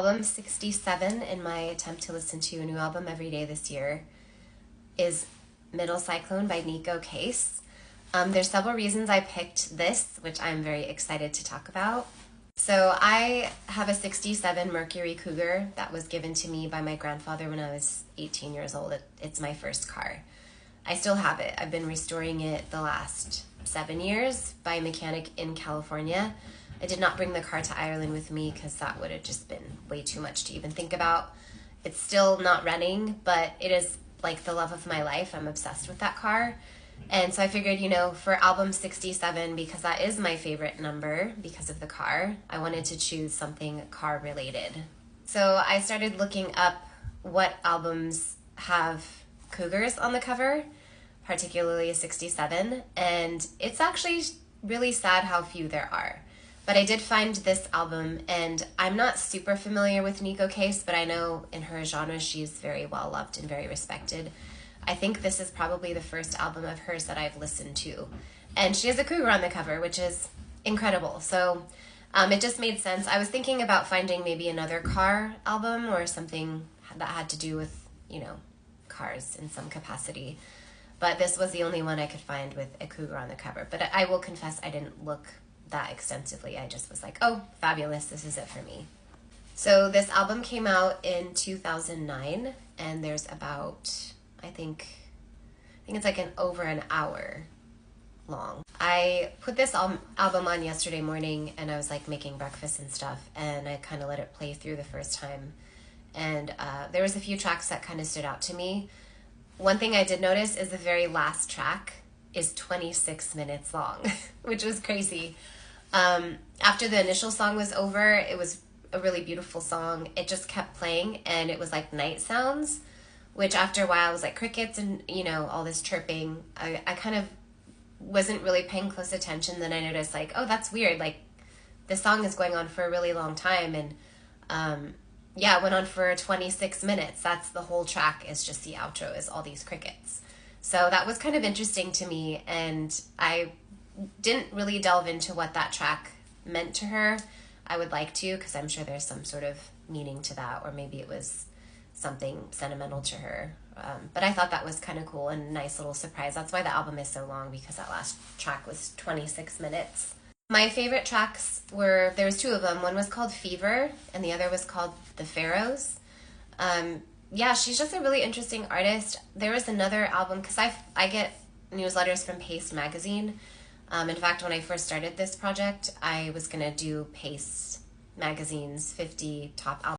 Album 67 in my attempt to listen to a new album every day this year is Middle Cyclone by Neko Case. There's several reasons I picked this, which I'm very excited to talk about. So I have a 67 Mercury Cougar that was given to me by my grandfather when I was 18 years old. It's my first car. I still have it. I've been restoring it the last 7 years by a mechanic in California. I did not bring the car to Ireland with me because that would have just been way too much to even think about. It's still not running, but it is like the love of my life. I'm obsessed with that car. And so I figured, for album 67, because that is my favorite number because of the car, I wanted to choose something car related. So I started looking up what albums have Cougars on the cover, particularly a 67, and it's actually really sad how few there are. But I did find this album, and I'm not super familiar with Neko Case, but I know in her genre she's very well loved and very respected. I think this is probably the first album of hers that I've listened to. And she has a cougar on the cover, which is incredible. So it just made sense. I was thinking about finding maybe another car album or something that had to do with, cars in some capacity. But this was the only one I could find with a cougar on the cover. But I will confess I didn't look that extensively. I just was like, oh, fabulous, this is it for me. So this album came out in 2009, and there's about, I think it's like over an hour long. I put this album on yesterday morning, and I was like making breakfast and stuff, and I kind of let it play through the first time. And there was a few tracks that kind of stood out to me. One thing I did notice is the very last track is 26 minutes long, which was crazy. After the initial song was over, it was a really beautiful song. It just kept playing, and it was like night sounds, which after a while was like crickets and, all this chirping. I kind of wasn't really paying close attention. Then I noticed like, oh, that's weird. Like this song is going on for a really long time. And, it went on for 26 minutes. That's the whole track, is just the outro is all these crickets. So that was kind of interesting to me. And I didn't really delve into what that track meant to her. I would like to, because I'm sure there's some sort of meaning to that, or maybe it was something sentimental to her. But I thought that was kind of cool and a nice little surprise. That's why the album is so long, because that last track was 26 minutes. My favorite tracks there was two of them. One was called Fever, and the other was called The Pharoahs. She's just a really interesting artist. There was another album, because I get newsletters from Paste magazine. In fact, when I first started this project, I was going to do Paste magazine's 50 top albums.